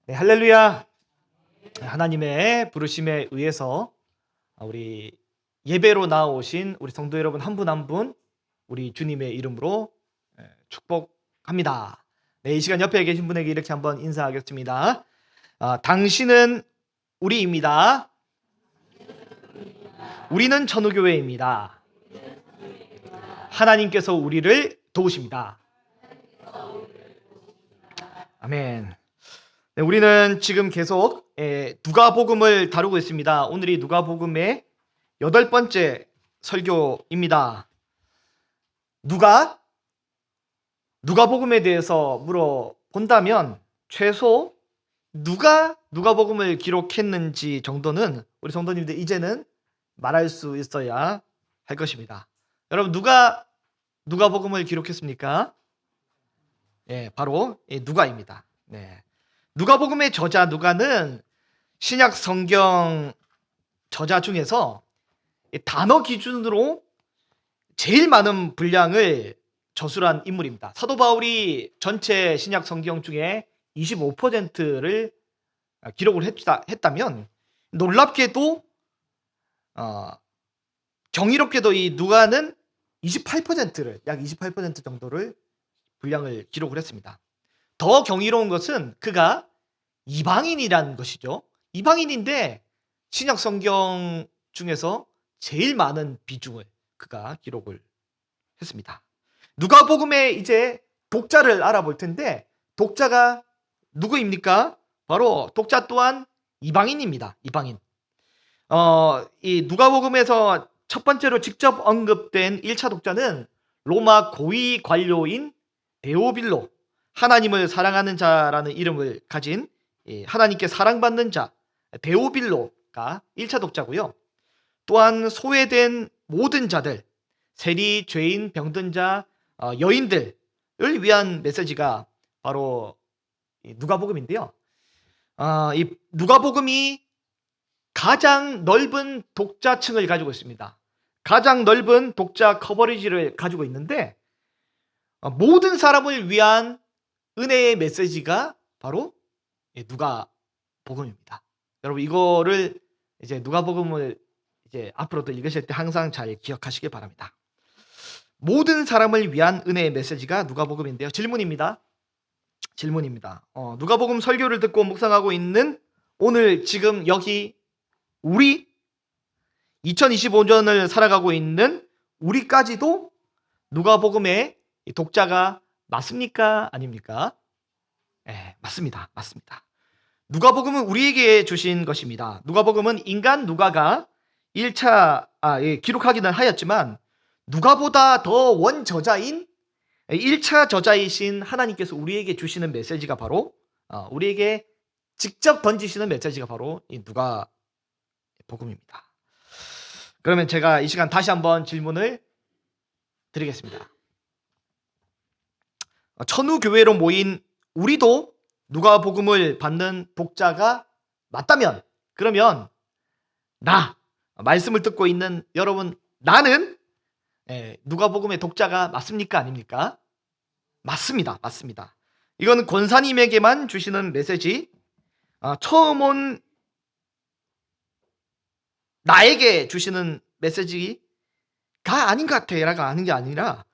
네, 할렐루야. 하나님의 부르심에 의해서 우리 예배로 나오신 우리 성도 여러분 한 분 한 분 우리 주님의 이름으로 축복합니다. 네, 이 시간 옆에 계신 분에게 이렇게 한번 인사하겠습니다. 당신은 우리입니다. 우리는 천우교회입니다. 하나님께서 우리를 도우십니다. 아멘. 네, 우리는 지금 계속 누가복음을 다루고 있습니다. 오늘이 누가복음의 8번째 설교입니다. 누가복음에 대해서 물어본다면 최소 누가 누가복음을 기록했는지 정도는 우리 성도님들 이제는 말할 수 있어야 할 것입니다. 여러분, 누가 누가복음을 기록했습니까? 바로 누가입니다. 네. 누가복음의 저자 누가는 신약 성경 저자 중에서 단어 기준으로 제일 많은 분량을 저술한 인물입니다. 사도 바울이 전체 신약 성경 중에 25%를 기록을 했다면 놀랍게도 경이롭게도 이 누가는 28%를 약 28% 정도를 분량을 기록을 했습니다. 더 경이로운 것은 그가 이방인이라는 것이죠. 이방인인데 신약 성경 중에서 제일 많은 비중을 그가 기록을 했습니다. 누가복음의 이제 독자를 알아볼 텐데 독자가 누구입니까? 바로 독자 또한 이방인입니다. 이방인. 이 누가복음에서 첫 번째로 직접 언급된 1차 독자는 로마 고위 관료인 데오빌로, 하나님을 사랑하는 자라는 이름을 가진 하나님께 사랑받는 자 데오빌로가 1차 독자고요. 또한 소외된 모든 자들, 세리, 죄인, 병든 자, 여인들을 위한 메시지가 바로 누가복음인데요. 이 누가복음이 가장 넓은 독자층을 가지고 있습니다. 가장 넓은 독자 커버리지를 가지고 있는데 모든 사람을 위한 은혜의 메시지가 바로 누가복음입니다. 여러분, 이거를 이제 누가복음을 이제 앞으로도 읽으실 때 항상 잘 기억하시길 바랍니다. 모든 사람을 위한 은혜의 메시지가 누가복음인데요. 질문입니다. 누가복음 설교를 듣고 묵상하고 있는 오늘 지금 여기 우리 2025년을 살아가고 있는 우리까지도 누가복음의 독자가 맞습니까? 아닙니까? 맞습니다. 누가복음은 우리에게 주신 것입니다. 누가복음은 인간 누가가 1차 기록하기는 하였지만 누가보다 더 원저자인 1차 저자이신 하나님께서 우리에게 주시는 메시지가 바로 우리에게 직접 던지시는 메시지가 바로 이 누가복음입니다. 그러면 제가 이 시간 다시 한번 질문을 드리겠습니다. 천우교회로 모인 우리도 누가복음을 받는 독자가 맞다면, 그러면 말씀을 듣고 있는 여러분, 나는 누가복음의 독자가 맞습니까? 아닙니까? 맞습니다. 이건 권사님에게만 주시는 메시지, 처음 온 나에게 주시는 메시지가 아닌 것 같아요가 아닌 게 아니라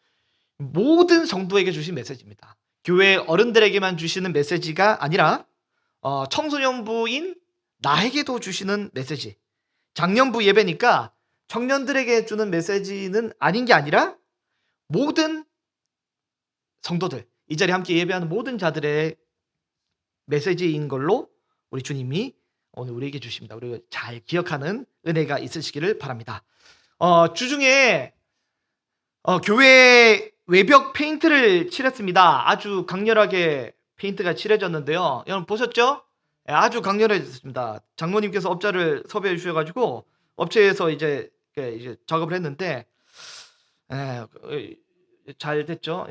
모든 성도에게 주신 메시지입니다. 교회 어른들에게만 주시는 메시지가 아니라 청소년부인 나에게도 주시는 메시지. 작년부 예배니까 청년들에게 주는 메시지는 아닌 게 아니라 모든 성도들, 이 자리에 함께 예배하는 모든 자들의 메시지인 걸로 우리 주님이 오늘 우리에게 주십니다. 우리가 잘 기억하는 은혜가 있으시기를 바랍니다. 주중에 교회 외벽 페인트를 칠했습니다. 아주 강렬하게 페인트가 칠해졌는데요. 여러분 보셨죠? 아주 강렬해졌습니다. 장모님께서 업자를 섭외해 주셔가지고 업체에서 이제 작업을 했는데 잘 됐죠.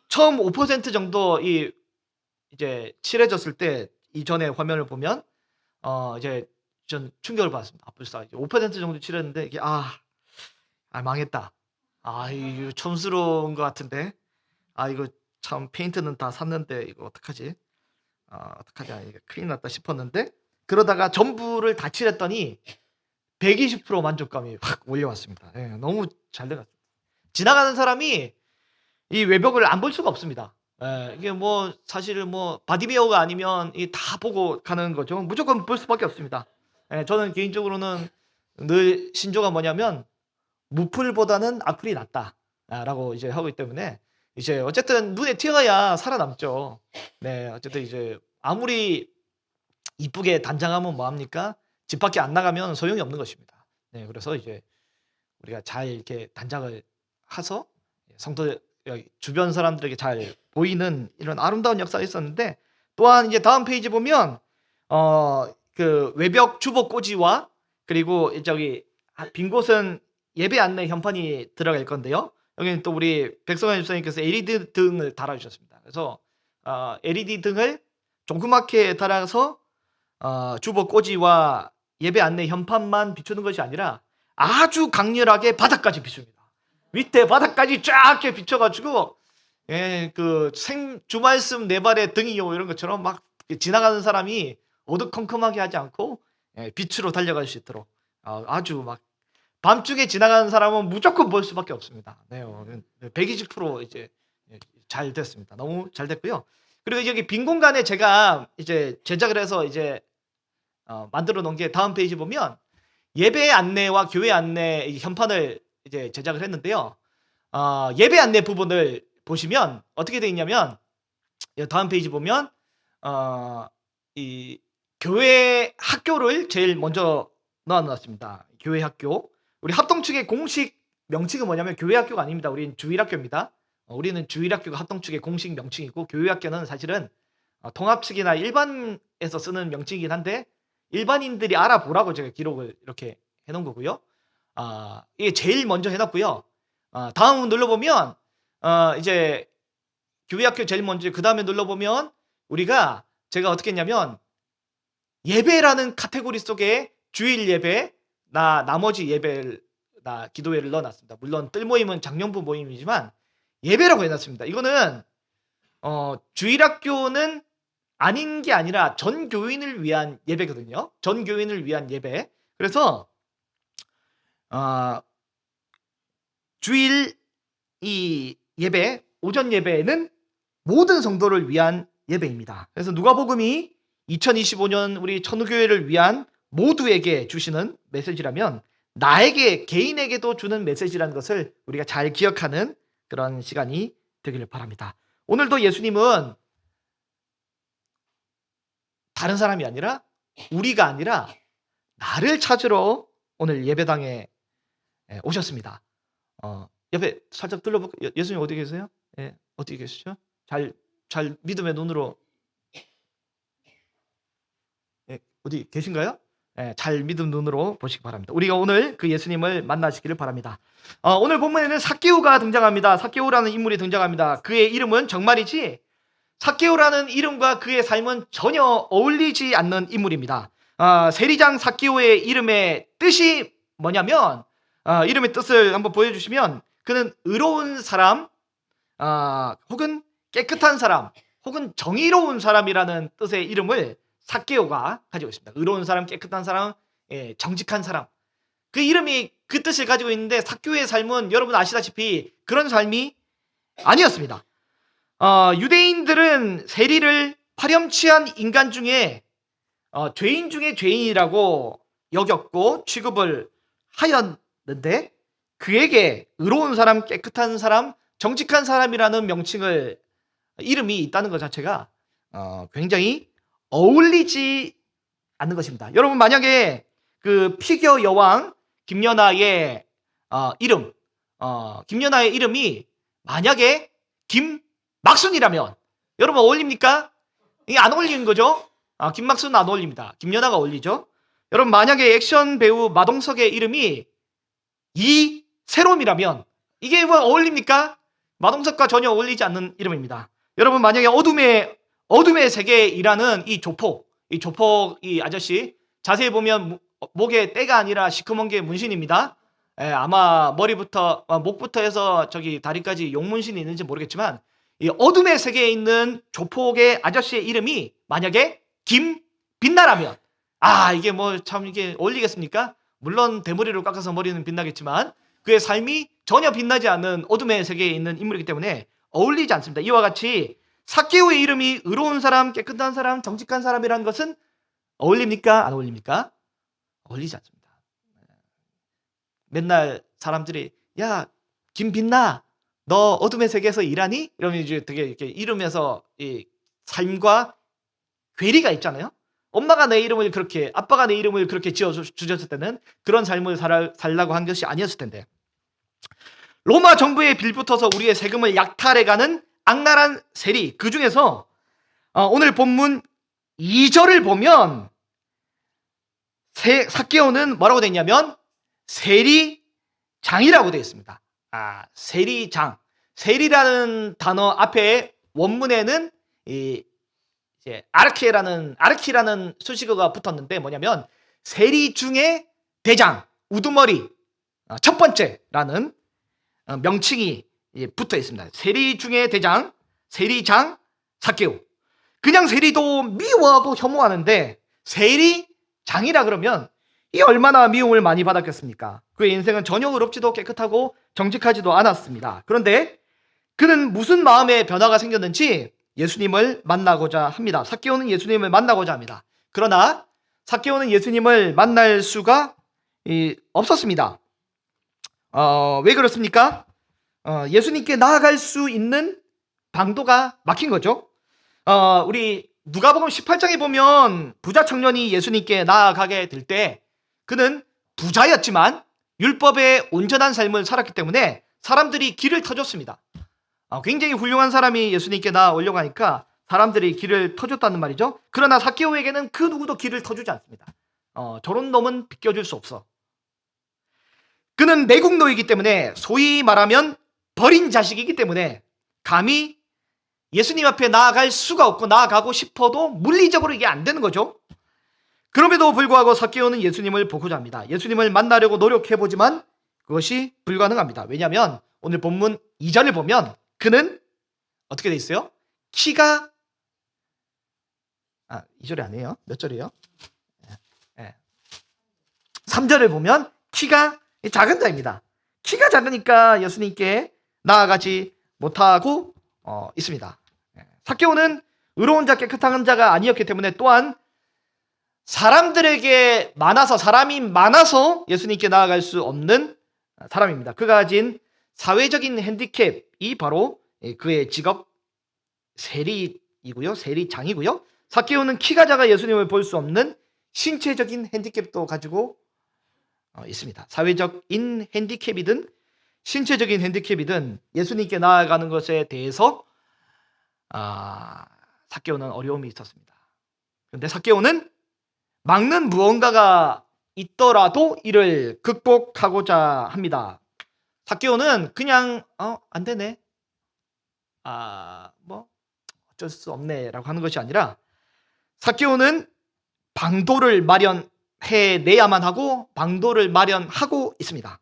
처음 5% 정도 이제 칠해졌을 때 이전에 화면을 보면 이제 전 충격을 받았습니다. 불사 5% 정도 칠했는데 이게 망했다. 이거 촌스러운 것 같은데. 이거 참 페인트는 다 샀는데 이거 어떡하지? 어떡하지? 이게 큰일 났다 싶었는데 그러다가 전부를 다 칠했더니 120% 만족감이 확 올려왔습니다. 예, 너무 잘 돼갔어요. 지나가는 사람이 이 외벽을 안 볼 수가 없습니다. 예, 이게 뭐 사실 뭐 바디메어가 아니면 이 다 보고 가는 거죠. 무조건 볼 수밖에 없습니다. 예, 저는 개인적으로는 늘 신조가 뭐냐면 무풀보다는 악플이 낫다라고 이제 하고 있기 때문에 이제 어쨌든 눈에 튀어야 살아남죠. 네, 어쨌든 이제 아무리 이쁘게 단장하면 뭐 합니까? 집 밖에 안 나가면 소용이 없는 것입니다. 네, 그래서 이제 우리가 잘 이렇게 단장을 해서 성도 주변 사람들에게 잘 보이는 이런 아름다운 역사가 있었는데 또한 이제 다음 페이지 보면 그 외벽 주보 꽂이와 그리고 저기 빈 곳은 예배 안내 현판이 들어갈 건데요. 여기는 또 우리 백성환 집사님께서 LED 등을 달아주셨습니다. 그래서 LED 등을 조그맣게 달아서 주보 꽂이와 예배 안내 현판만 비추는 것이 아니라 아주 강렬하게 바닥까지 비춥니다. 밑에 바닥까지 쫙 이렇게 비춰가지고 그 주말씀 네 발의 등이요 이런 것처럼 막 지나가는 사람이 어두컴컴하게 하지 않고 빛으로 달려갈 수 있도록 아주 막 밤중에 지나가는 사람은 무조건 볼 수밖에 없습니다. 네, 120% 이제 잘 됐습니다. 너무 잘 됐고요. 그리고 여기 빈 공간에 제가 이제 제작을 해서 이제 만들어 놓은 게 다음 페이지 보면 예배 안내와 교회 안내 현판을 이제 제작을 했는데요. 예배 안내 부분을 보시면 어떻게 되어 있냐면 다음 페이지 보면 이 교회 학교를 제일 먼저 넣어놨습니다. 교회 학교. 우리 합동 측의 공식 명칭은 뭐냐면 교회 학교가 아닙니다. 우리는 주일학교입니다. 우리는 주일학교가 합동 측의 공식 명칭이고 교회 학교는 사실은 통합 측이나 일반에서 쓰는 명칭이긴 한데 일반인들이 알아보라고 제가 기록을 이렇게 해놓은 거고요. 이게 제일 먼저 해놨고요. 다음 눌러보면 이제 교회학교 제일 먼저 그 다음에 눌러보면 우리가 제가 어떻게 했냐면 예배라는 카테고리 속에 주일 예배, 나머지 예배를 기도회를 넣어놨습니다. 물론 뜰 모임은 장년부 모임이지만 예배라고 해놨습니다. 이거는 주일학교는 아닌 게 아니라 전 교인을 위한 예배거든요. 전 교인을 위한 예배. 그래서 주일 이 예배, 오전 예배는 모든 성도를 위한 예배입니다. 그래서 누가복음이 2025년 우리 천우교회를 위한 모두에게 주시는 메시지라면 나에게 개인에게도 주는 메시지라는 것을 우리가 잘 기억하는 그런 시간이 되기를 바랍니다. 오늘도 예수님은 다른 사람이 아니라 우리가 아니라 나를 찾으러 오늘 예배당에 오셨습니다. 옆에 살짝 둘러볼까요? 예수님 어디 계세요? 예, 어디 계시죠? 잘 믿음의 눈으로 어디 계신가요? 잘 믿음 눈으로 보시기 바랍니다. 우리가 오늘 그 예수님을 만나시기를 바랍니다. 오늘 본문에는 삭개오가 등장합니다. 삭개오라는 인물이 등장합니다. 그의 이름은 정말이지 삭개오라는 이름과 그의 삶은 전혀 어울리지 않는 인물입니다. 세리장 삭개오의 이름의 뜻이 뭐냐면 이름의 뜻을 한번 보여주시면 그는 의로운 사람 혹은 깨끗한 사람 혹은 정의로운 사람이라는 뜻의 이름을 삭개오가 가지고 있습니다. 의로운 사람, 깨끗한 사람, 정직한 사람. 그 이름이 그 뜻을 가지고 있는데 삭개오의 삶은 여러분 아시다시피 그런 삶이 아니었습니다. 유대인들은 세리를 파렴치한 인간 중에 죄인 중에 죄인이라고 여겼고 취급을 하였는데 그에게 의로운 사람, 깨끗한 사람, 정직한 사람이라는 명칭을 이름이 있다는 것 자체가 굉장히 어울리지 않는 것입니다. 여러분 만약에 그 피겨 여왕 김연아의 이름, 김연아의 이름이 만약에 김막순이라면 여러분 어울립니까? 이게 안 어울리는 거죠? 김막순은 안 어울립니다. 김연아가 어울리죠? 여러분 만약에 액션 배우 마동석의 이름이 이세롬이라면 이게 뭐 어울립니까? 마동석과 전혀 어울리지 않는 이름입니다. 여러분 만약에 어둠의 세계이라는 이 조폭 이 아저씨 자세히 보면 목에 떼가 아니라 시커먼 게 문신입니다. 아마 목부터 해서 저기 다리까지 용문신이 있는지 모르겠지만 이 어둠의 세계에 있는 조폭의 아저씨의 이름이 만약에 김빛나라면, 이게 뭐 참 이게 어울리겠습니까? 물론 대머리를 깎아서 머리는 빛나겠지만 그의 삶이 전혀 빛나지 않는 어둠의 세계에 있는 인물이기 때문에 어울리지 않습니다. 이와 같이 삭개오의 이름이 의로운 사람, 깨끗한 사람, 정직한 사람이라는 것은 어울립니까? 안 어울립니까? 어울리지 않습니다. 맨날 사람들이 야 김빛나 너 어둠의 세계에서 일하니? 이러면 이제 되게 이렇게 이러면서 이 삶과 괴리가 있잖아요. 엄마가 내 이름을 그렇게, 아빠가 내 이름을 그렇게 지어주셨을 때는 그런 삶을 살라고 한 것이 아니었을 텐데, 로마 정부에 빌붙어서 우리의 세금을 약탈해가는 악랄한 세리, 그 중에서 오늘 본문 2절을 보면 삭개오는 뭐라고 되어 있냐면 세리장이라고 되어 있습니다. 세리장. 세리라는 단어 앞에 원문에는 이제 아르키라는 수식어가 붙었는데 뭐냐면 세리 중에 대장, 우두머리, 첫 번째라는 명칭이 붙어 있습니다. 세리 중에 대장, 세리장, 삭개오. 그냥 세리도 미워하고 혐오하는데 세리장이라 그러면 이 얼마나 미움을 많이 받았겠습니까? 그의 인생은 전혀 의롭지도 깨끗하고 정직하지도 않았습니다. 그런데 그는 무슨 마음의 변화가 생겼는지 예수님을 만나고자 합니다. 삭개오는 예수님을 만나고자 합니다. 그러나 삭개오는 예수님을 만날 수가 없었습니다. 왜 그렇습니까? 예수님께 나아갈 수 있는 방도가 막힌 거죠. 우리 누가복음 18장에 보면 부자 청년이 예수님께 나아가게 될 때 그는 부자였지만 율법의 온전한 삶을 살았기 때문에 사람들이 길을 터줬습니다. 굉장히 훌륭한 사람이 예수님께 나아오려고 하니까 사람들이 길을 터줬다는 말이죠. 그러나 삭개오에게는 그 누구도 길을 터주지 않습니다. 저런 놈은 비껴줄 수 없어. 그는 내국노이기 때문에, 소위 말하면 버린 자식이기 때문에 감히 예수님 앞에 나아갈 수가 없고, 나아가고 싶어도 물리적으로 이게 안 되는 거죠. 그럼에도 불구하고 삭개오는 예수님을 보고자 합니다. 예수님을 만나려고 노력해보지만 그것이 불가능합니다. 왜냐하면 오늘 본문 2절을 보면 그는 어떻게 돼 있어요? 키가 2절이 아니에요. 몇 절이에요? 3절을 보면 키가 작은 자입니다. 키가 작으니까 예수님께 나아가지 못하고 있습니다. 삭개오는 의로운 자, 깨끗한 자가 아니었기 때문에, 또한 사람이 많아서 예수님께 나아갈 수 없는 사람입니다. 그가 가진 사회적인 핸디캡이 바로 그의 직업 세리이고요, 세리장이고요. 삭개오는 키가 작아 예수님을 볼 수 없는 신체적인 핸디캡도 가지고 있습니다. 사회적인 핸디캡이든 신체적인 핸디캡이든 예수님께 나아가는 것에 대해서 삭개오는 어려움이 있었습니다. 그런데 삭개오는 막는 무언가가 있더라도 이를 극복하고자 합니다. 삭개오는 그냥 안 되네, 뭐 어쩔 수 없네 라고 하는 것이 아니라, 삭개오는 방도를 마련해내야만 하고 방도를 마련하고 있습니다.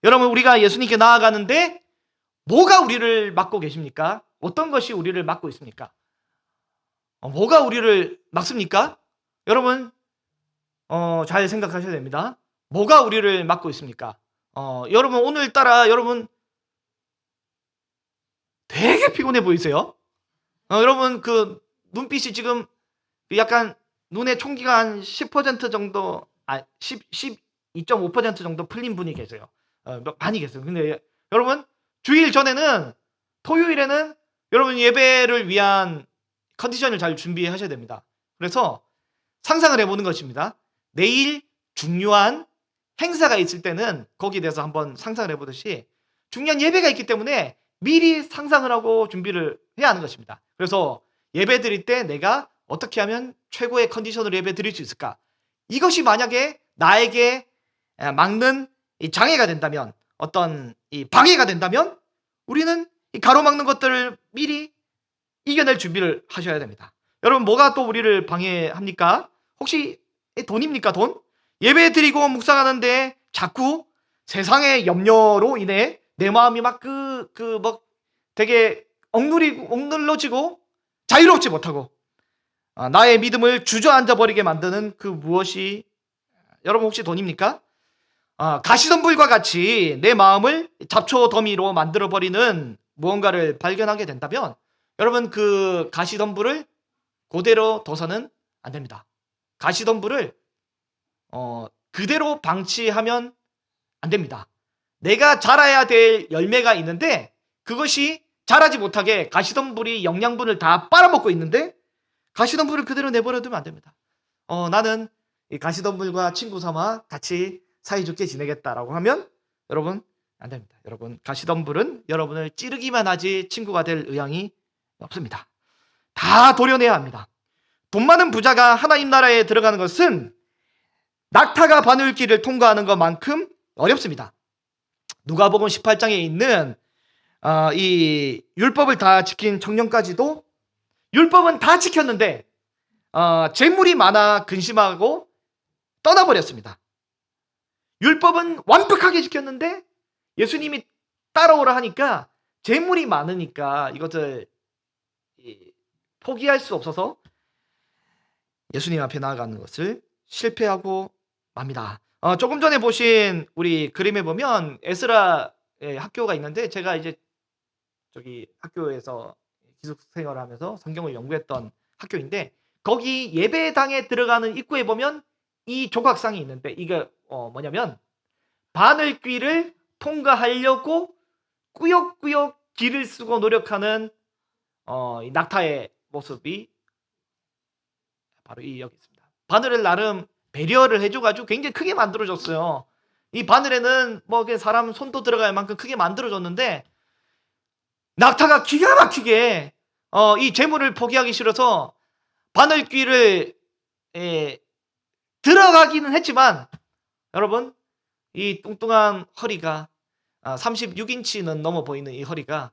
여러분, 우리가 예수님께 나아가는데 뭐가 우리를 막고 계십니까? 어떤 것이 우리를 막고 있습니까? 뭐가 우리를 막습니까? 여러분, 잘 생각하셔야 됩니다. 뭐가 우리를 막고 있습니까? 여러분, 오늘따라 여러분 되게 피곤해 보이세요? 여러분, 그 눈빛이 지금 약간 눈에 총기가 한 10% 정도, 12.5% 정도 풀린 분이 계세요. 많이 계세요. 근데 여러분, 주일 전에는, 토요일에는 여러분 예배를 위한 컨디션을 잘 준비하셔야 됩니다. 그래서 상상을 해보는 것입니다. 내일 중요한 행사가 있을 때는 거기에 대해서 한번 상상을 해보듯이 중요한 예배가 있기 때문에 미리 상상을 하고 준비를 해야 하는 것입니다. 그래서 예배 드릴 때 내가 어떻게 하면 최고의 컨디션으로 예배 드릴 수 있을까? 이것이 만약에 나에게 막는 이 장애가 된다면, 어떤 이 방해가 된다면, 우리는 이 가로막는 것들을 미리 이겨낼 준비를 하셔야 됩니다. 여러분, 뭐가 또 우리를 방해합니까? 혹시 돈입니까? 돈? 예배 드리고 묵상하는데 자꾸 세상의 염려로 인해 내 마음이 막 되게 억눌러지고 자유롭지 못하고 나의 믿음을 주저앉아 버리게 만드는 그 무엇이 여러분 혹시 돈입니까? 가시덤불과 같이 내 마음을 잡초 더미로 만들어 버리는 무언가를 발견하게 된다면 여러분 그 가시덤불을 그대로 둬서는 안 됩니다. 가시덤불을 그대로 방치하면 안 됩니다. 내가 자라야 될 열매가 있는데 그것이 자라지 못하게 가시덤불이 영양분을 다 빨아먹고 있는데 가시덤불을 그대로 내버려 두면 안 됩니다. 나는 이 가시덤불과 친구 삼아 같이 사이좋게 지내겠다라고 하면 여러분 안 됩니다. 여러분 가시덤불은 여러분을 찌르기만 하지 친구가 될 의향이 없습니다. 다 도려내야 합니다. 돈 많은 부자가 하나님 나라에 들어가는 것은 낙타가 바늘길을 통과하는 것만큼 어렵습니다. 누가복음 18장에 있는 이 율법을 다 지킨 청년까지도 율법은 다 지켰는데 재물이 많아 근심하고 떠나버렸습니다. 율법은 완벽하게 지켰는데 예수님이 따라오라 하니까 재물이 많으니까 이것을 포기할 수 없어서 예수님 앞에 나아가는 것을 실패하고 맙니다. 조금 전에 보신 우리 그림에 보면 에스라의 학교가 있는데 제가 이제 저기 학교에서 기숙 생활을 하면서 성경을 연구했던 학교인데 거기 예배당에 들어가는 입구에 보면 이 조각상이 있는데 이게 뭐냐면 바늘귀를 통과하려고 꾸역꾸역 길을 쓰고 노력하는 이 낙타의 모습이 바로 여기 있습니다. 바늘을 나름 배려를 해줘가지고 굉장히 크게 만들어줬어요. 이 바늘에는 뭐 그냥 사람 손도 들어갈 만큼 크게 만들어줬는데 낙타가 기가 막히게 이 재물을 포기하기 싫어서 바늘귀를 들어가기는 했지만 여러분 이 뚱뚱한 허리가 36인치는 넘어 보이는 이 허리가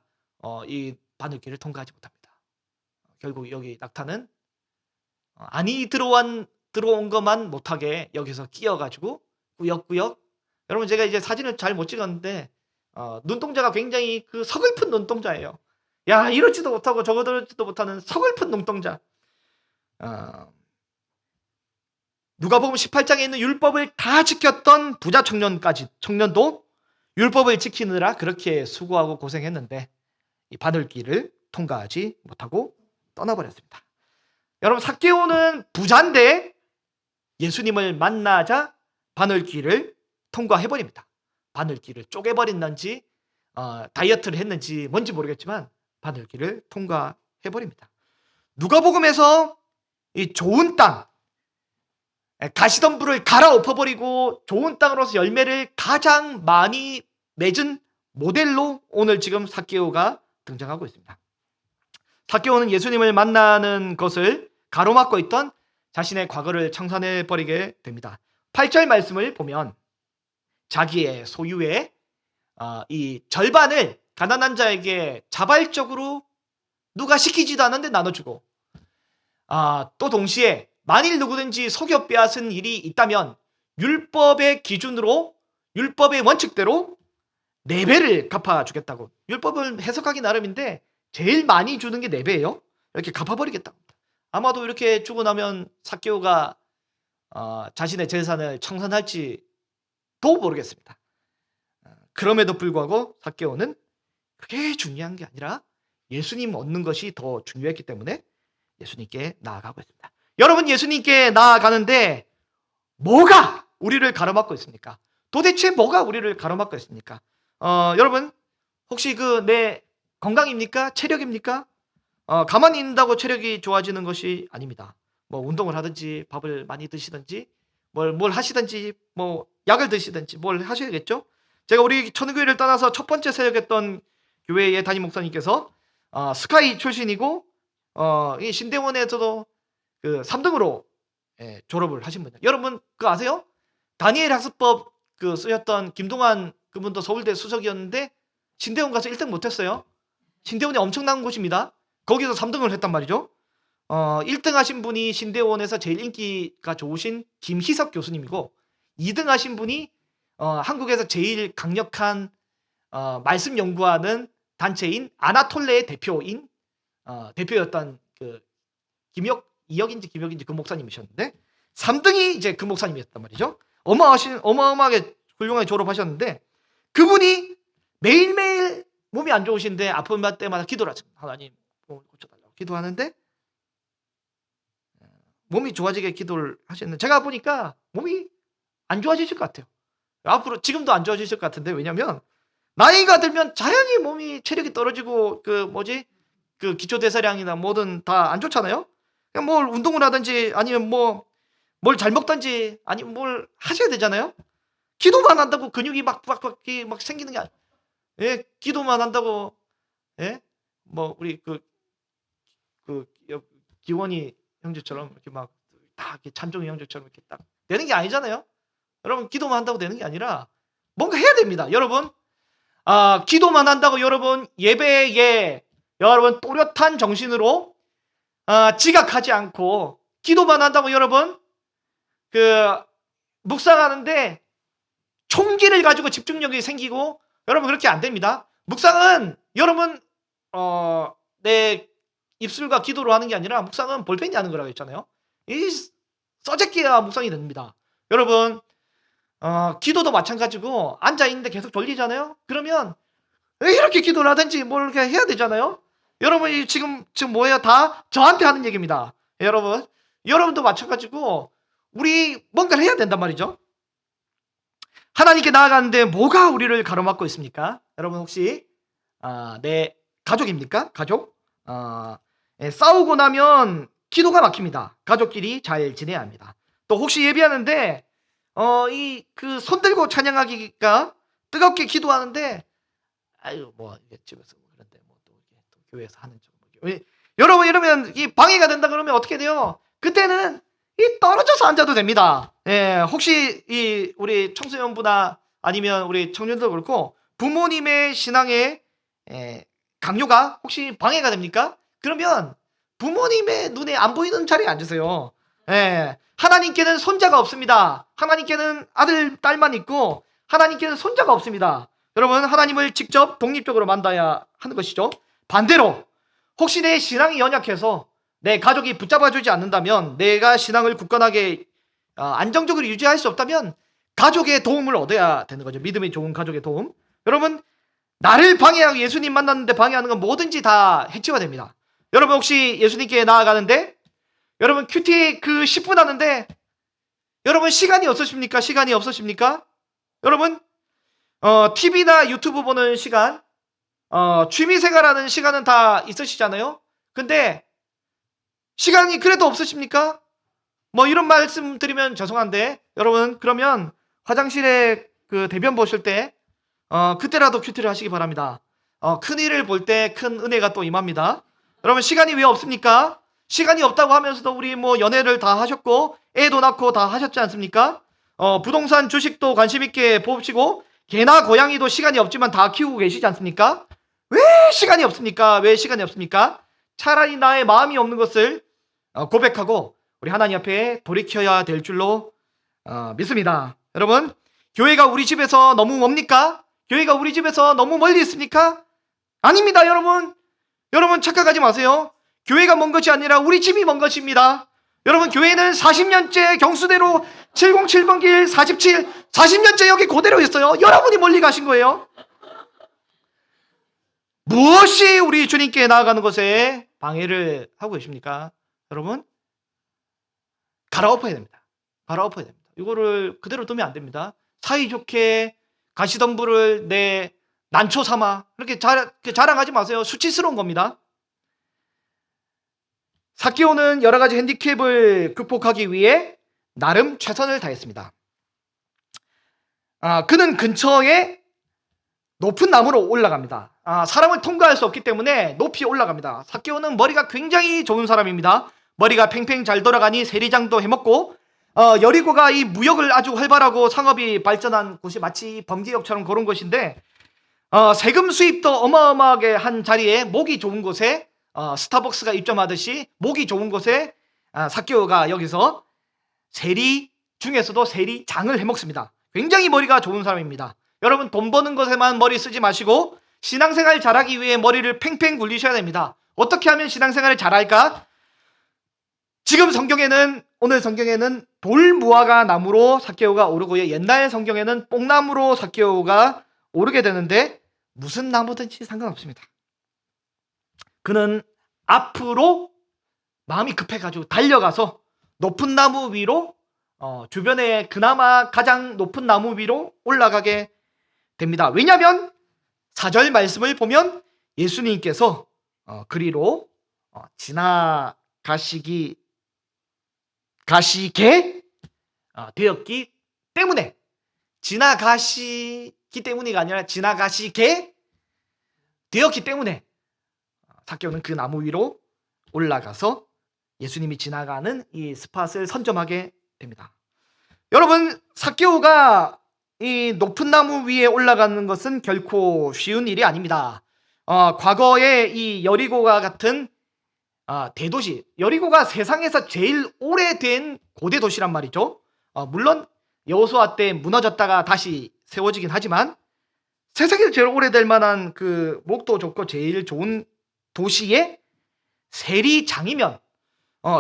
이 바늘귀를 통과하지 못합니다. 결국 여기 낙타는 안이 들어온 것만 못하게 여기서 끼어가지고 꾸역꾸역 여러분 제가 이제 사진을 잘 못 찍었는데 눈동자가 굉장히 그 서글픈 눈동자예요. 야 이러지도 못하고 저러지도 못하는 서글픈 눈동자. 누가복음 18장에 있는 율법을 다 지켰던 부자 청년도 율법을 지키느라 그렇게 수고하고 고생했는데 이 바늘길을 통과하지 못하고 떠나버렸습니다. 여러분 삭개오는 부자인데 예수님을 만나자 바늘길을 통과해버립니다. 바늘길을 쪼개버렸는지 다이어트를 했는지 뭔지 모르겠지만 바늘길을 통과해버립니다. 누가복음에서 이 좋은 땅 가시덤불을 갈아엎어버리고 좋은 땅으로서 열매를 가장 많이 맺은 모델로 오늘 지금 삭개오가 등장하고 있습니다. 삭개오는 예수님을 만나는 것을 가로막고 있던 자신의 과거를 청산해버리게 됩니다. 8절 말씀을 보면 자기의 소유의 이 절반을 가난한 자에게 자발적으로 누가 시키지도 않는데 나눠주고 또 동시에 만일 누구든지 속여 빼앗은 일이 있다면 율법의 기준으로 율법의 원칙대로 4배를 갚아주겠다고. 율법을 해석하기 나름인데 제일 많이 주는 게 4배예요. 이렇게 갚아버리겠다고. 아마도 이렇게 주고 나면 삭개오가 자신의 재산을 청산할지도 모르겠습니다. 그럼에도 불구하고 삭개오는 그게 중요한 게 아니라 예수님 얻는 것이 더 중요했기 때문에 예수님께 나아가고 있습니다. 여러분 예수님께 나아가는데 뭐가 우리를 가로막고 있습니까? 도대체 뭐가 우리를 가로막고 있습니까? 여러분 혹시 그 내 건강입니까? 체력입니까? 가만히 있는다고 체력이 좋아지는 것이 아닙니다. 뭐 운동을 하든지 밥을 많이 드시든지 뭘 하시든지 뭐 약을 드시든지 뭘 하셔야겠죠? 제가 우리 천우교회를 떠나서 첫 번째 사역했던 교회의 담임 목사님께서 스카이 출신이고 이 신대원에서도 그 3등으로 졸업을 하신 분이에요. 여러분 그거 아세요? 다니엘 학습법 그 쓰였던 김동환 그분도 서울대 수석이었는데 신대원 가서 1등 못했어요. 신대원이 엄청난 곳입니다. 거기서 3등을 했단 말이죠. 1등 하신 분이 신대원에서 제일 인기가 좋으신 김희석 교수님이고 2등 하신 분이 한국에서 제일 강력한 말씀 연구하는 단체인 아나톨레의 대표였던 그 이혁인지 김혁인지 그 목사님이셨는데 3등이 이제 그 목사님이었단 말이죠. 어마어마하게 훌륭하게 졸업하셨는데 그분이 매일매일 몸이 안 좋으신데 아픈 때마다 기도를 하죠. 하나님 몸을 고쳐달라고 기도하는데 몸이 좋아지게 기도를 하셨는데 제가 보니까 몸이 안 좋아지실 것 같아요. 앞으로 지금도 안 좋아지실 것 같은데 왜냐면 나이가 들면 자연히 몸이 체력이 떨어지고 그 기초대사량이나 뭐든 다 안 좋잖아요. 그냥 뭘 운동을 하든지 아니면 뭐 뭘 잘 먹든지 아니면 뭘 하셔야 되잖아요. 기도만 한다고 근육이 막 생기는 게 아니에요. 예, 기도만 한다고 예? 뭐 우리 그 기원이 형제처럼 이렇게 막 딱 찬종이 형제처럼 이렇게 딱 되는 게 아니잖아요. 여러분 기도만 한다고 되는 게 아니라 뭔가 해야 됩니다. 여러분 기도만 한다고 여러분 예배에 여러분 또렷한 정신으로 지각하지 않고 기도만 한다고 여러분 그 묵상하는데 총기를 가지고 집중력이 생기고 여러분 그렇게 안 됩니다. 묵상은 여러분 내 입술과 기도로 하는 게 아니라 묵상은 볼펜이 하는 거라고 했잖아요. 이 써제끼야 묵상이 됩니다. 여러분 기도도 마찬가지고 앉아있는데 계속 졸리잖아요. 그러면 왜 이렇게 기도를 하든지 뭘 이렇게 해야 되잖아요. 여러분이 지금 뭐예요? 다 저한테 하는 얘기입니다. 여러분도 마찬가지고 우리 뭔가를 해야 된단 말이죠. 하나님께 나아가는데 뭐가 우리를 가로막고 있습니까? 여러분 혹시 내 가족입니까? 가족? 싸우고 나면 기도가 막힙니다. 가족끼리 잘 지내야 합니다. 또 혹시 예비하는데 그 손들고 찬양하기가 뜨겁게 기도하는데 아유 뭐 이게 집에서 그런데 뭐 또 교회에서 하는 좀 여러분 이러면 이 방해가 된다 그러면 어떻게 돼요? 그때는 이 떨어져서 앉아도 됩니다. 예, 혹시 이 우리 청소년부나 아니면 우리 청년도 그렇고 부모님의 신앙의 강요가 혹시 방해가 됩니까? 그러면 부모님의 눈에 안 보이는 자리에 앉으세요. 예, 하나님께는 손자가 없습니다. 하나님께는 아들, 딸만 있고 하나님께는 손자가 없습니다. 여러분 하나님을 직접 독립적으로 만나야 하는 것이죠. 반대로 혹시 내 신앙이 연약해서 내 가족이 붙잡아주지 않는다면 내가 신앙을 굳건하게 안정적으로 유지할 수 없다면 가족의 도움을 얻어야 되는 거죠. 믿음이 좋은 가족의 도움. 여러분 나를 방해하고 예수님 만났는데 방해하는 건 뭐든지 다 해치가 됩니다. 여러분 혹시 예수님께 나아가는데 여러분 큐티 그 10분 하는데 여러분 시간이 없으십니까? 시간이 없으십니까? 여러분 TV나 유튜브 보는 시간 취미생활하는 시간은 다 있으시잖아요. 근데 시간이 그래도 없으십니까? 뭐 이런 말씀 드리면 죄송한데 여러분 그러면 화장실에 그 대변 보실 때 그때라도 큐티를 하시기 바랍니다. 큰일을 볼 때 큰 은혜가 또 임합니다. 여러분 시간이 왜 없습니까? 시간이 없다고 하면서도 우리 뭐 연애를 다 하셨고 애도 낳고 다 하셨지 않습니까? 부동산 주식도 관심 있게 보시고 개나 고양이도 시간이 없지만 다 키우고 계시지 않습니까? 왜 시간이 없습니까? 왜 시간이 없습니까? 차라리 나의 마음이 없는 것을 고백하고 우리 하나님 앞에 돌이켜야 될 줄로 믿습니다. 여러분 교회가 우리 집에서 너무 멉니까? 교회가 우리 집에서 너무 멀리 있습니까? 아닙니다. 여러분 착각하지 마세요. 교회가 먼 것이 아니라 우리 집이 먼 것입니다. 여러분 교회는 40년째 경수대로 707번 길 47 40년째 여기 그대로 있어요. 여러분이 멀리 가신 거예요. 무엇이 우리 주님께 나아가는 것에 방해를 하고 계십니까? 여러분 갈아엎어야 됩니다. 갈아엎어야 됩니다. 이거를 그대로 두면 안 됩니다. 사이좋게 가시덤불을 내 난초 삼아 그렇게 자랑하지 마세요. 수치스러운 겁니다. 삭개오는 여러 가지 핸디캡을 극복하기 위해 나름 최선을 다했습니다. 그는 근처에 높은 나무로 올라갑니다. 사람을 통과할 수 없기 때문에 높이 올라갑니다. 삭개오는 머리가 굉장히 좋은 사람입니다. 머리가 팽팽 잘 돌아가니 세리장도 해먹고 여리고가 이 무역을 아주 활발하고 상업이 발전한 곳이 마치 범계역처럼 그런 곳인데 세금 수입도 어마어마하게 한 자리에 목이 좋은 곳에 스타벅스가 입점하듯이 목이 좋은 곳에 삭개오가 여기서 세리 중에서도 세리장을 해먹습니다. 굉장히 머리가 좋은 사람입니다. 여러분 돈 버는 것에만 머리 쓰지 마시고 신앙생활 잘하기 위해 머리를 팽팽 굴리셔야 됩니다. 어떻게 하면 신앙생활을 잘할까? 지금 성경에는, 오늘 성경에는 돌무화과 나무로 삭개오가 오르고요. 옛날 성경에는 뽕나무로 삭개오가 오르게 되는데 무슨 나무든지 상관없습니다. 그는 앞으로 마음이 급해가지고 달려가서 높은 나무 위로, 주변에 그나마 가장 높은 나무 위로 올라가게 됩니다. 왜냐하면 4절 말씀을 보면 예수님께서 그리로 지나가시게 되었기 때문에, 지나가시기 때문이가 아니라 지나가시게 되었기 때문에 삭개오는 그 나무 위로 올라가서 예수님이 지나가는 이 스팟을 선점하게 됩니다. 여러분, 삭개오가 이 높은 나무 위에 올라가는 것은 결코 쉬운 일이 아닙니다. 과거에 이 여리고가 같은 대도시, 여리고가 세상에서 제일 오래된 고대 도시란 말이죠. 물론 여호수아 때 무너졌다가 다시 세워지긴 하지만 세상에서 제일 오래될 만한 그 목도 좋고 제일 좋은 도시의 세리장이면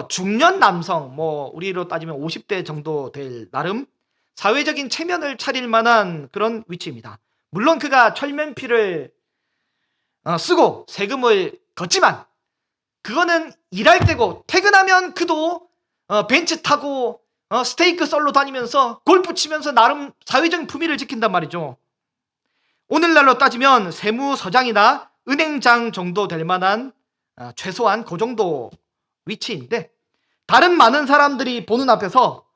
중년 남성, 뭐 우리로 따지면 50대 정도 될 나름 사회적인 체면을 차릴 만한 그런 위치입니다. 물론 그가 철면피를 쓰고 세금을 걷지만 그거는 일할 때고, 퇴근하면 그도 벤츠 타고 스테이크 썰러 다니면서 골프 치면서 나름 사회적인 품위를 지킨단 말이죠. 오늘날로 따지면 세무서장이나 은행장 정도 될 만한 최소한 그 정도 위치인데, 다른 많은 사람들이 보는 앞에서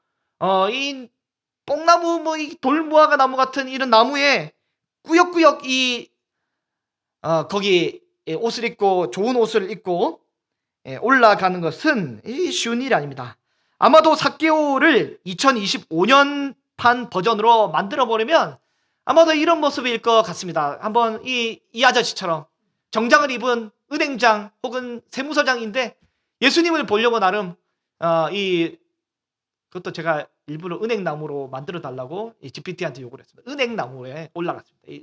이 뽕나무, 뭐 이 돌무화과 나무 같은 이런 나무에 꾸역꾸역 거기 옷을 입고, 좋은 옷을 입고 올라가는 것은 쉬운 일이 아닙니다. 아마도 삭개오를 2025년판 버전으로 만들어 버리면 아마도 이런 모습일 것 같습니다. 한번 이 아저씨처럼 정장을 입은 은행장 혹은 세무서장인데 예수님을 보려고 나름 그것도 제가 일부러 은행나무로 만들어 달라고 GPT한테 요구를 했습니다. 은행나무에 올라갔습니다. 이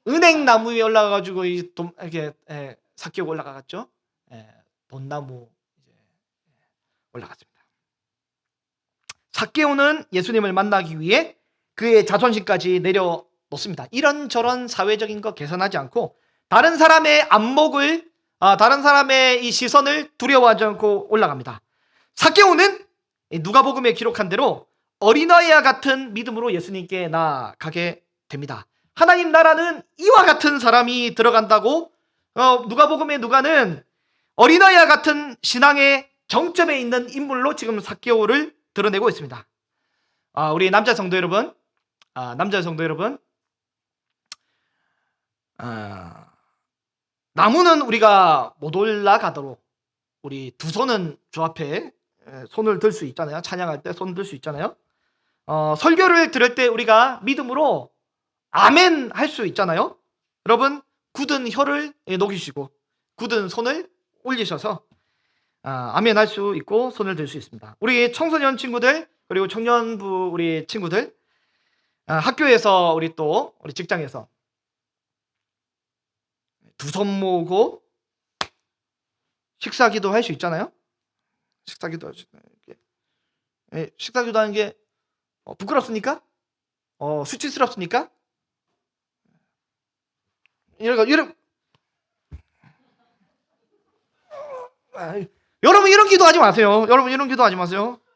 은행나무 위에 올라가가지고 이렇게 삭개오가 올라가갔죠. 돈나무 이제 올라갔습니다. 삭개오는 예수님을 만나기 위해 그의 자존심까지 내려놓습니다. 이런저런 사회적인 거 계산하지 않고 다른 사람의 안목을, 다른 사람의 이 시선을 두려워하지 않고 올라갑니다. 삭개오는 누가복음에 기록한 대로 어린아이와 같은 믿음으로 예수님께 나아가게 됩니다. 하나님 나라는 이와 같은 사람이 들어간다고 누가복음의 누가는 어린아이와 같은 신앙의 정점에 있는 인물로 지금 삭개오를 드러내고 있습니다. 우리 남자 성도 여러분, 나무는 우리가 못 올라가도록 우리 두 손은 주 앞에 손을 들 수 있잖아요. 찬양할 때 손을 들 수 있잖아요. 설교를 들을 때 우리가 믿음으로 아멘 할 수 있잖아요. 여러분, 굳은 혀를 녹이시고 굳은 손을 올리셔서 아멘 할 수 있고 손을 들 수 있습니다. 우리 청소년 친구들, 그리고 청년부 우리 친구들, 학교에서 우리 직장에서 두 손 모으고 식사기도 할 수 있잖아요. 식사기도 하는 게 부끄럽습니까? 수치스럽습니까? 여러분 이런 기도하지 마세요.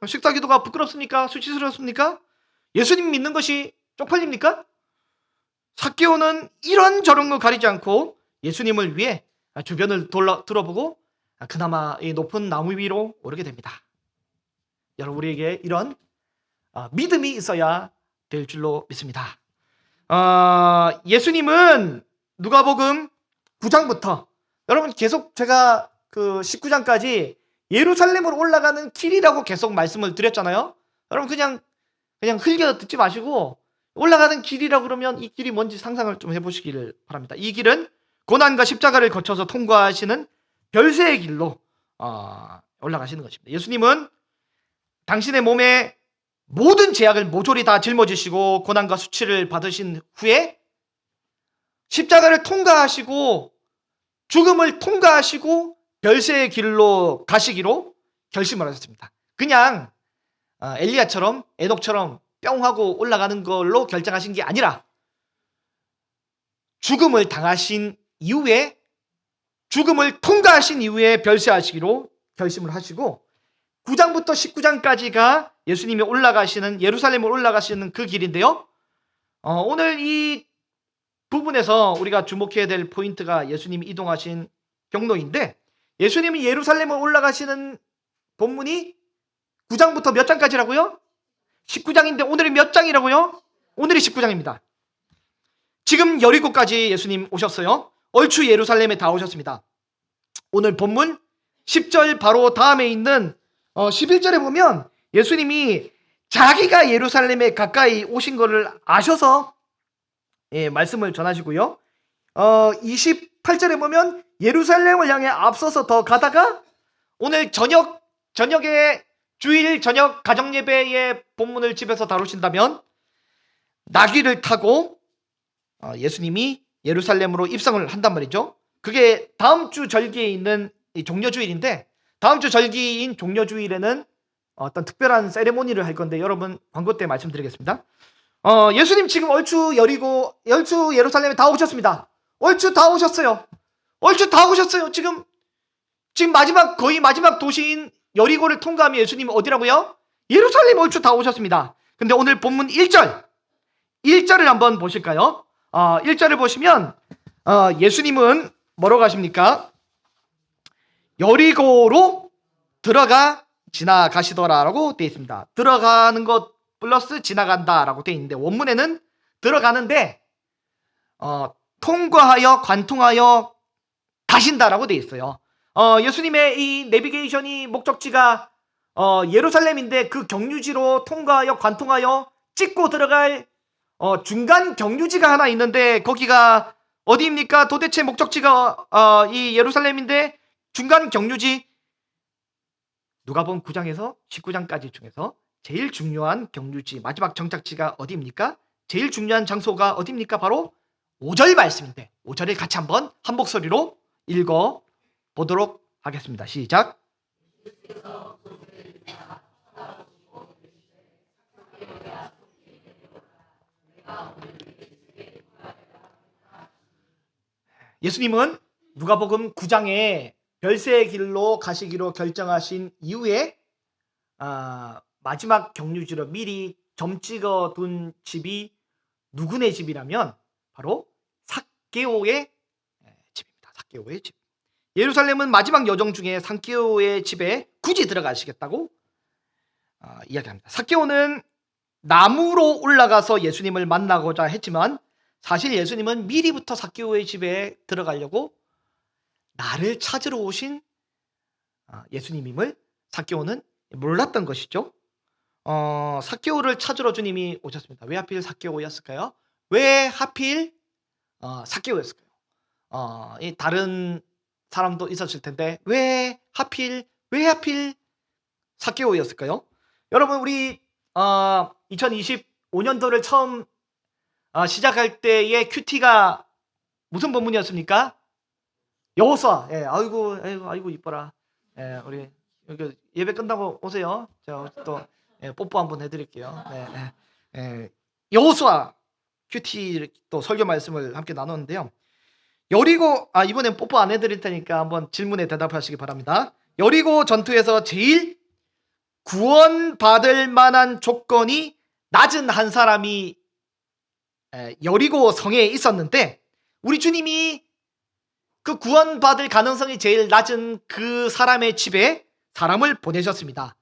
식사기도가 부끄럽습니까? 수치스럽습니까? 예수님 믿는 것이 쪽팔립니까? 삭개오는 이런저런 거 가리지 않고 예수님을 위해 주변을 들어보고 그나마 이 높은 나무 위로 오르게 됩니다. 여러분, 우리에게 이런 믿음이 있어야 될 줄로 믿습니다. 예수님은 누가복음 9장부터, 여러분 계속 제가 그 19장까지 예루살렘으로 올라가는 길이라고 계속 말씀을 드렸잖아요. 여러분 그냥 흘겨 듣지 마시고 올라가는 길이라고 그러면 이 길이 뭔지 상상을 좀 해보시기를 바랍니다. 이 길은 고난과 십자가를 거쳐서 통과하시는 별세의 길로 올라가시는 것입니다. 예수님은 당신의 몸에 모든 죄악을 모조리 다 짊어지시고 고난과 수치를 받으신 후에 십자가를 통과하시고 죽음을 통과하시고 별세의 길로 가시기로 결심을 하셨습니다. 그냥 엘리야처럼 에녹처럼 뿅 하고 올라가는 걸로 결정하신 게 아니라 죽음을 당하신 이후에 죽음을 통과하신 이후에 별세하시기로 결심을 하시고 9장부터 19장까지가 예수님이 올라가시는 예루살렘을 올라가시는 그 길인데요. 오늘 이 부분에서 우리가 주목해야 될 포인트가 예수님이 이동하신 경로인데 예수님이 예루살렘을 올라가시는 본문이 9장부터 몇 장까지라고요? 19장인데 오늘이 몇 장이라고요? 오늘이 19장입니다. 지금 여리고까지 예수님 오셨어요. 얼추 예루살렘에 다 오셨습니다. 오늘 본문 10절 바로 다음에 있는 11절에 보면 예수님이 자기가 예루살렘에 가까이 오신 것을 아셔서 말씀을 전하시고요. 28절에 보면 예루살렘을 향해 앞서서 더 가다가 오늘 저녁에 주일 저녁 가정예배의 본문을 집에서 다루신다면 나귀를 타고 예수님이 예루살렘으로 입성을 한단 말이죠. 그게 다음 주 절기에 있는 종려주일인데 다음 주 절기인 종려주일에는 어떤 특별한 세레모니를 할 건데 여러분 광고 때 말씀드리겠습니다. 예수님 지금 얼추 예루살렘에 다 오셨습니다. 얼추 다 오셨어요. 지금 거의 마지막 도시인 여리고를 통과하며 예수님 어디라고요? 예루살렘 얼추 다 오셨습니다. 근데 오늘 본문 1절을 한번 보실까요? 1절을 보시면 예수님은 뭐라고 하십니까? 여리고로 지나가시더라라고 되어 있습니다. 들어가는 것 플러스 지나간다라고 되어 있는데 원문에는 들어가는데 통과하여 관통하여 가신다라고 되어 있어요. 예수님의 이 내비게이션이 목적지가 예루살렘인데 그 경유지로 통과하여 관통하여 찍고 들어갈 중간 경유지가 하나 있는데 거기가 어디입니까? 도대체 목적지가 이 예루살렘인데 중간 경유지 누가복음 9장에서 19장까지 중에서 제일 중요한 경유지 마지막 정착지가 어디입니까? 제일 중요한 장소가 어디입니까? 바로 5절 말씀인데 5절을 같이 한번 한 목소리로 읽어 보도록 하겠습니다. 시작. 예수님은 누가복음 9장에 별세의 길로 가시기로 결정하신 이후에 마지막 경유지로 미리 점 찍어둔 집이 누구네 집이라면 바로 삭개오의 집입니다. 삭개오의 집. 예루살렘은 마지막 여정 중에 삭개오의 집에 굳이 들어가시겠다고 이야기합니다. 삭개오는 나무로 올라가서 예수님을 만나고자 했지만 사실 예수님은 미리부터 삭개오의 집에 들어가려고 나를 찾으러 오신 예수님임을 삭개오는 몰랐던 것이죠. 삭개오를 찾으러 주님이 오셨습니다. 왜 하필 삭개오였을까요? 왜 하필 삭개오였을까요? 다른 사람도 있었을 텐데 왜 하필 삭개오였을까요? 여러분 우리 2025년도를 처음 시작할 때의 큐티가 무슨 본문이었습니까? 여호수아. 아이고 이뻐라. 우리 예배 끝나고 오세요. 제가 또 뽀뽀 한번 해드릴게요. 여호수아 큐티 또 설교 말씀을 함께 나눴는데요. 여리고 이번엔 뽀뽀 안 해드릴 테니까 한번 질문에 대답하시기 바랍니다. 여리고 전투에서 제일 구원받을 만한 조건이 낮은 한 사람이 여리고 성에 있었는데 우리 주님이 그 구원받을 가능성이 제일 낮은 그 사람의 집에 사람을 보내셨습니다.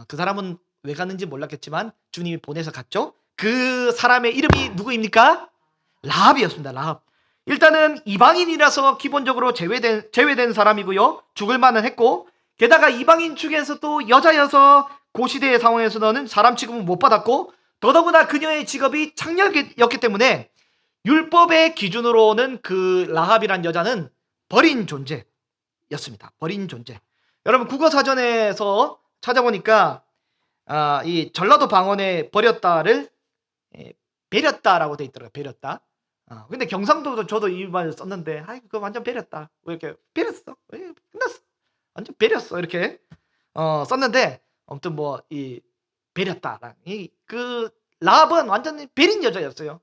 그 사람은 왜 갔는지 몰랐겠지만 주님이 보내서 갔죠. 그 사람의 이름이 누구입니까? 라합이었습니다. 라합. 일단은 이방인이라서 기본적으로 제외된 사람이고요. 죽을 만은 했고 게다가 이방인 중에서도 여자여서 고시대의 상황에서는 사람 취급은 못 받았고 더더구나 그녀의 직업이 창녀였기 때문에 율법의 기준으로는 그 라합이란 여자는 버린 존재였습니다. 버린 존재. 여러분 국어사전에서 찾아보니까 이 전라도 방언에 버렸다를 배렸다라고 돼 있더라고요. 배렸다. 근데 경상도도 저도 이 말 썼는데, 아이, 그거 완전 배렸다. 왜 이렇게 배렸어? 왜 끝났어? 완전 배렸어. 이렇게 썼는데, 아무튼 뭐 이 배렸다. 그 라합은 완전히 배린 여자였어요.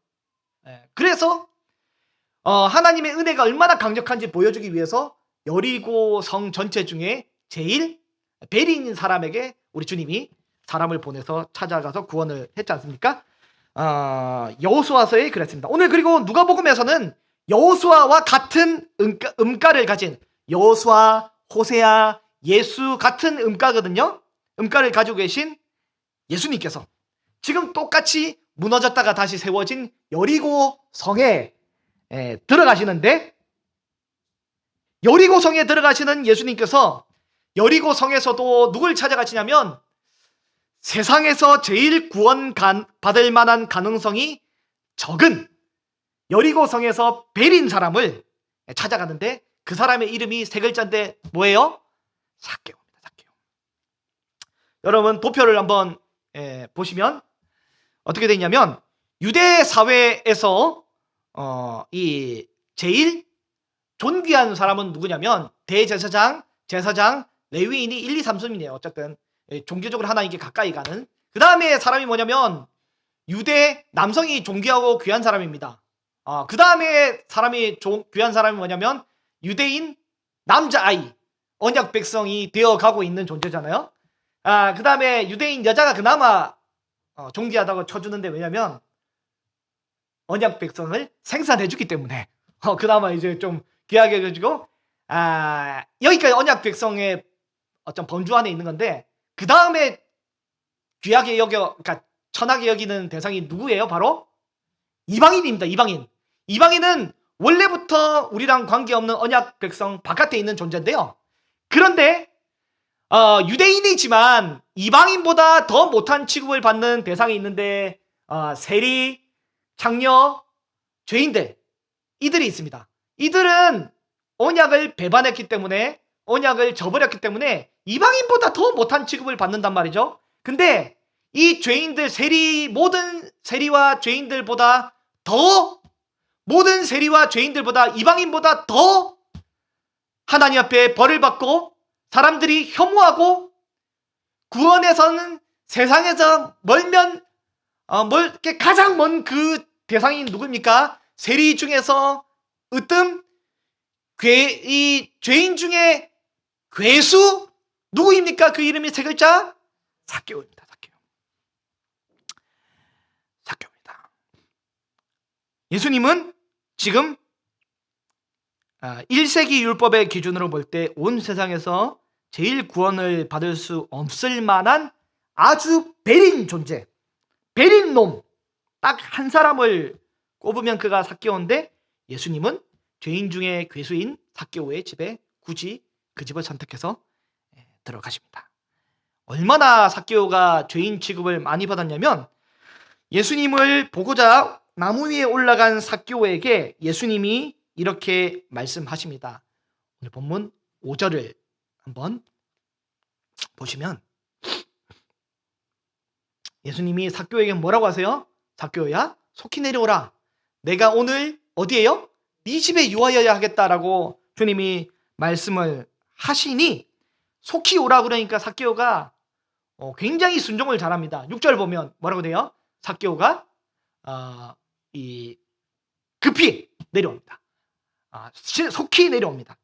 예, 그래서 하나님의 은혜가 얼마나 강력한지 보여주기 위해서 여리고 성 전체 중에 제일 베리인 사람에게 우리 주님이 사람을 보내서 찾아가서 구원을 했지 않습니까? 여호수아서에 그랬습니다. 오늘 그리고 누가복음에서는 여호수아와 같은 음가를 가진 여호수아, 호세아, 예수 같은 음가거든요. 음가를 가지고 계신 예수님께서 지금 똑같이 무너졌다가 다시 세워진 여리고 성에 들어가시는데, 여리고 성에 들어가시는 예수님께서 여리고 성에서도 누굴 찾아가시냐면 세상에서 제일 구원 받을 만한 가능성이 적은 여리고 성에서 베린 사람을 찾아가는데, 그 사람의 이름이 세 글자인데 뭐예요? 삭개오입니다. 삭개오. 여러분 도표를 한번 보시면 어떻게 되냐면, 유대 사회에서 이 제일 존귀한 사람은 누구냐면 대제사장, 제사장, 레위인이 1, 2, 3순이에요. 어쨌든 종교적으로 하나님께 가까이 가는. 그 다음에 사람이 뭐냐면 유대 남성이 존귀하고 귀한 사람입니다. 그 다음에 사람이 귀한 사람이 뭐냐면 유대인 남자아이, 언약 백성이 되어가고 있는 존재잖아요. 그 다음에 유대인 여자가 그나마 존귀하다고 쳐주는데, 왜냐면 언약 백성을 생산해주기 때문에 그나마 이제 좀 귀하게 해가지고, 여기까지 언약 백성의 어떤 범주 안에 있는 건데, 그 다음에 귀하게 그러니까 천하게 여기는 대상이 누구예요? 바로 이방인입니다. 이방인은 원래부터 우리랑 관계없는 언약 백성 바깥에 있는 존재인데요. 그런데 유대인이지만 이방인보다 더 못한 취급을 받는 대상이 있는데, 세리, 장녀, 죄인들, 이들이 있습니다. 이들은 언약을 배반했기 때문에, 언약을 저버렸기 때문에 이방인보다 더 못한 취급을 받는단 말이죠. 근데 이 죄인들, 모든 세리와 죄인들보다 이방인보다 더 하나님 앞에 벌을 받고 사람들이 혐오하고, 구원에서는 세상에서 가장 먼 그 대상이 누굽니까? 세리 중에서 으뜸, 이 죄인 중에 괴수, 누구입니까? 그 이름이 세 글자? 삭개오입니다. 삭개오입니다. 예수님은 지금 1세기 율법의 기준으로 볼 때 온 세상에서 제일 구원을 받을 수 없을 만한 아주 베린 존재, 베린 놈, 딱 한 사람을 꼽으면 그가 삭개오인데, 예수님은 죄인 중에 괴수인 삭개오의 집에 굳이 그 집을 선택해서 들어가십니다. 얼마나 삭개오가 죄인 취급을 많이 받았냐면, 예수님을 보고자 나무 위에 올라간 삭개오에게 예수님이 이렇게 말씀하십니다. 오늘 본문 5절을 한번 보시면 예수님이 삭개오에게 뭐라고 하세요? 삭개오야, 속히 내려오라. 내가 오늘 어디에요? 네 집에 유하여야 하겠다라고 주님이 말씀을 하시니, 속히 오라 그러니까 삭개오가 굉장히 순종을 잘합니다. 6절 보면 뭐라고 돼요? 삭개오가 급히 내려옵니다. 속히 내려옵니다.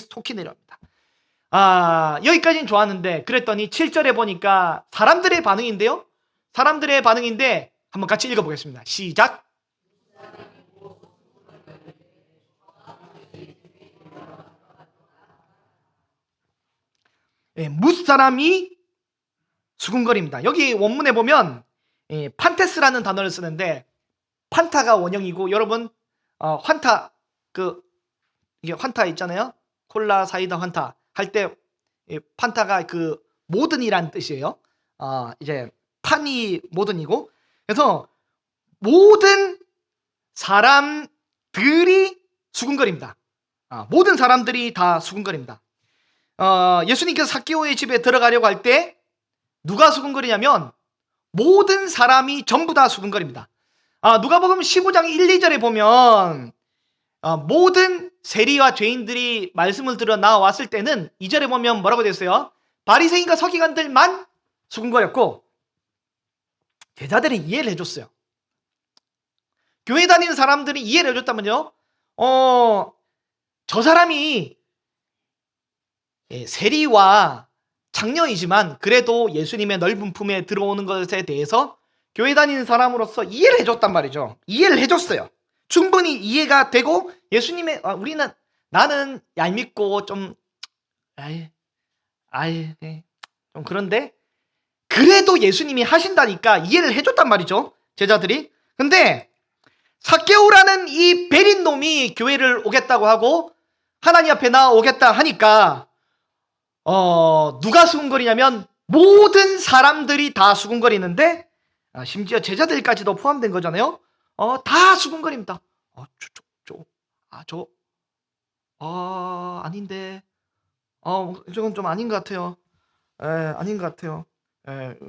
속히 내려옵니다. 여기까지는 좋았는데, 그랬더니 7절에 보니까 사람들의 반응인데 한번 같이 읽어보겠습니다. 시작. 무사람이 수군거립니다. 여기 원문에 보면 판테스라는 단어를 쓰는데, 판타가 원형이고, 여러분 환타, 이게 환타 있잖아요. 콜라, 사이다, 환타 할 때 판타가 그 모든이란 뜻이에요. 이제 판이 모든이고, 그래서 모든 사람들이 수군거립니다. 모든 사람들이 다 수군거립니다. 예수님께서 삭개오의 집에 들어가려고 할 때 누가 수군거리냐면 모든 사람이 전부 다 수군거립니다. 누가복음 15장 1, 2절에 보면 모든 세리와 죄인들이 말씀을 들어 나왔을 때는 2절에 보면 뭐라고 됐어요? 바리새인과 서기관들만 수군거렸고 제자들이 이해를 해줬어요. 교회 다니는 사람들이 이해를 해줬다면요, 저 사람이 세리와 장녀이지만 그래도 예수님의 넓은 품에 들어오는 것에 대해서 교회 다니는 사람으로서 이해를 해줬단 말이죠. 이해를 해줬어요. 충분히 이해가 되고 예수님의 나는 얄밉고 좀 좀 그런데 그래도 예수님이 하신다니까 이해를 해줬단 말이죠, 제자들이. 근데 삭개오라는 이 베린 놈이 교회를 오겠다고 하고 하나님 앞에 나오겠다 하니까 누가 수군거리냐면 모든 사람들이 다 수군거리는데 심지어 제자들까지도 포함된 거잖아요. 다 수군거립니다. 아닌데 저건 좀 아닌 것 같아요. 아닌 것 같아요.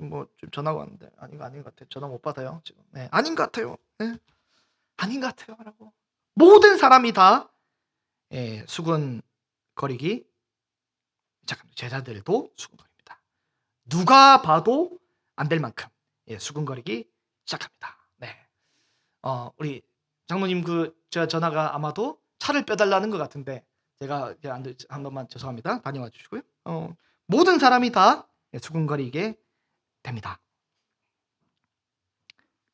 뭐 좀 전화가 왔는데 아닌 것 같아요. 전화 못 받아요 지금. 아닌 것 같아요. 아닌 것 같아요라고 모든 사람이 다 수군거리기 시작합니다. 제자들도 수군거립니다. 누가 봐도 안 될 만큼 수군거리기 시작합니다. 우리 장로님 저 전화가 아마도 차를 빼달라는 것 같은데 제가 한 번만 죄송합니다. 다녀와 주시고요. 모든 사람이 다 수군거리게 됩니다.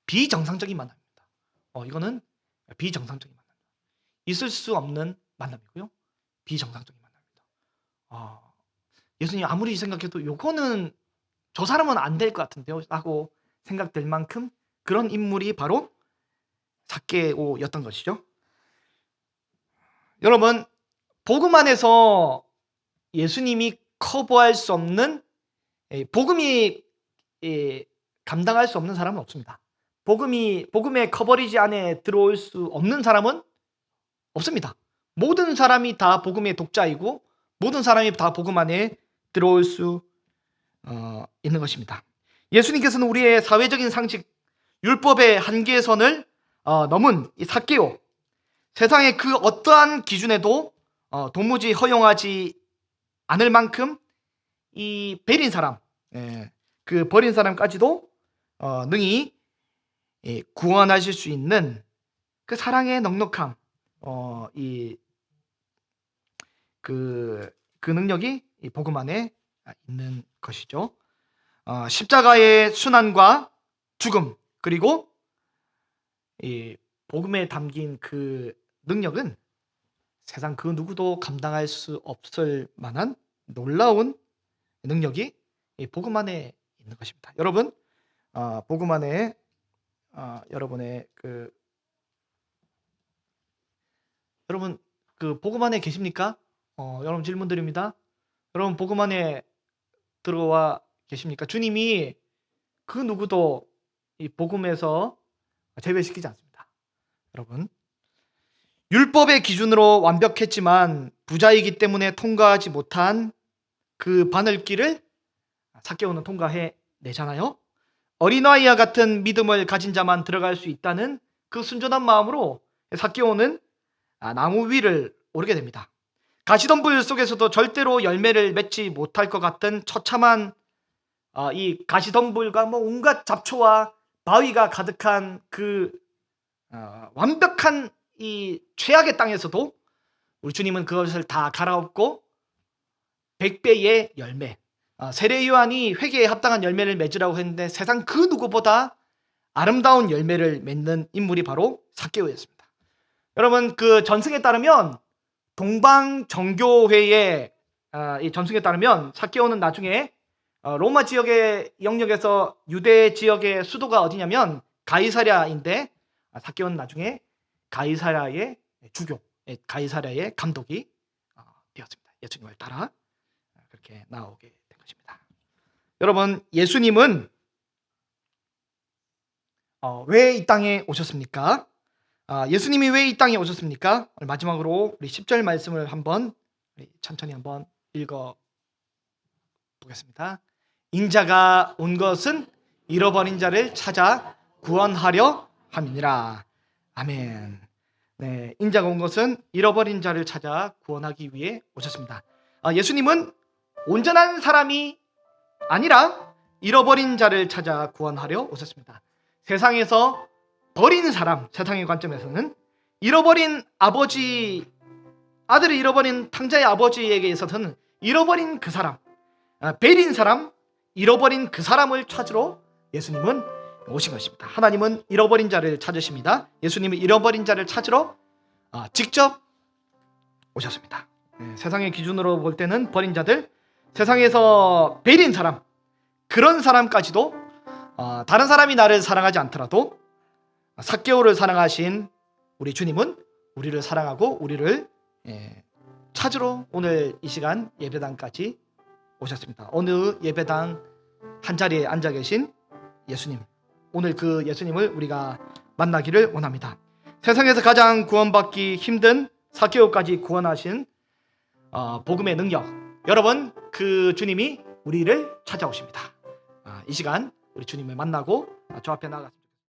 비정상적인 만남입니다. 이거는 비정상적인 만남입니다. 있을 수 없는 만남이고요. 비정상적인 만남입니다. 예수님 아무리 생각해도 요거는 저 사람은 안 될 것 같은데요 하고 생각될 만큼 그런 인물이 바로 삭개오였던 것이죠. 여러분, 복음 안에서 예수님이 커버할 수 없는 복음이 감당할 수 없는 사람은 없습니다. 복음의 커버리지 안에 들어올 수 없는 사람은 없습니다. 모든 사람이 다 복음의 독자이고 모든 사람이 다 복음 안에 들어올 수 있는 것입니다. 예수님께서는 우리의 사회적인 상식, 율법의 한계선을 넘은 이 삭개오, 세상의 그 어떠한 기준에도 도무지 허용하지 않을 만큼 이 베린 사람, 그 버린 사람까지도 능히 구원하실 수 있는 그 사랑의 넉넉함, 그 능력이 이 복음 안에 있는 것이죠. 십자가의 순환과 죽음, 그리고 이 복음에 담긴 그 능력은 세상 그 누구도 감당할 수 없을 만한 놀라운 능력이 이 복음 안에 있는 것입니다. 여러분, 복음 안에 여러분의 여러분 복음 안에 계십니까? 여러분 질문 드립니다. 여러분 복음 안에 들어와 계십니까? 주님이 그 누구도 이 복음에서 제외시키지 않습니다. 여러분, 율법의 기준으로 완벽했지만 부자이기 때문에 통과하지 못한 그 바늘길을 삭개오는 통과해 내잖아요. 어린아이와 같은 믿음을 가진 자만 들어갈 수 있다는 그 순전한 마음으로 삭개오는 나무 위를 오르게 됩니다. 가시덤불 속에서도 절대로 열매를 맺지 못할 것 같은 처참한 이 가시덤불과 온갖 잡초와 바위가 가득한 그 완벽한 이 최악의 땅에서도 우리 주님은 그것을 다 갈아엎고 100배의 열매, 세례 요한이 회개에 합당한 열매를 맺으라고 했는데 세상 그 누구보다 아름다운 열매를 맺는 인물이 바로 삭개오였습니다. 여러분, 그 전승에 따르면 동방정교회의 이 전승에 따르면 삭개오는 나중에 로마 지역의 영역에서 유대 지역의 수도가 어디냐면 가이사랴인데 삭개오는 나중에 가이사랴의 주교, 가이사랴의 감독이 되었습니다. 예수님을 따라 그렇게 나오게 된 것입니다. 여러분, 예수님은 왜 이 땅에 오셨습니까? 예수님이 왜 이 땅에 오셨습니까? 오늘 마지막으로 우리 10절 말씀을 한번 천천히 한번 읽어 보겠습니다. 인자가 온 것은 잃어버린 자를 찾아 구원하려 함이니라. 아멘. 네, 인자가 온 것은 잃어버린 자를 찾아 구원하기 위해 오셨습니다. 예수님은 온전한 사람이 아니라 잃어버린 자를 찾아 구원하려 오셨습니다. 세상에서 버린 사람, 세상의 관점에서는 잃어버린 아버지, 아들을 잃어버린 탕자의 아버지에게 있어서는 잃어버린 그 사람, 베린 사람, 잃어버린 그 사람을 찾으러 예수님은 오신 것입니다. 하나님은 잃어버린 자를 찾으십니다. 예수님은 잃어버린 자를 찾으러 직접 오셨습니다. 세상의 기준으로 볼 때는 버린 자들, 세상에서 베린 사람, 그런 사람까지도 다른 사람이 나를 사랑하지 않더라도 삭개오를 사랑하신 우리 주님은 우리를 사랑하고 우리를 찾으러 오늘 이 시간 예배당까지 오셨습니다. 어느 예배당 한 자리에 앉아 계신 예수님, 오늘 그 예수님을 우리가 만나기를 원합니다. 세상에서 가장 구원받기 힘든 삭개오까지 구원하신 복음의 능력, 여러분, 그 주님이 우리를 찾아오십니다. 이 시간 우리 주님을 만나고 저 앞에 나가겠습니다.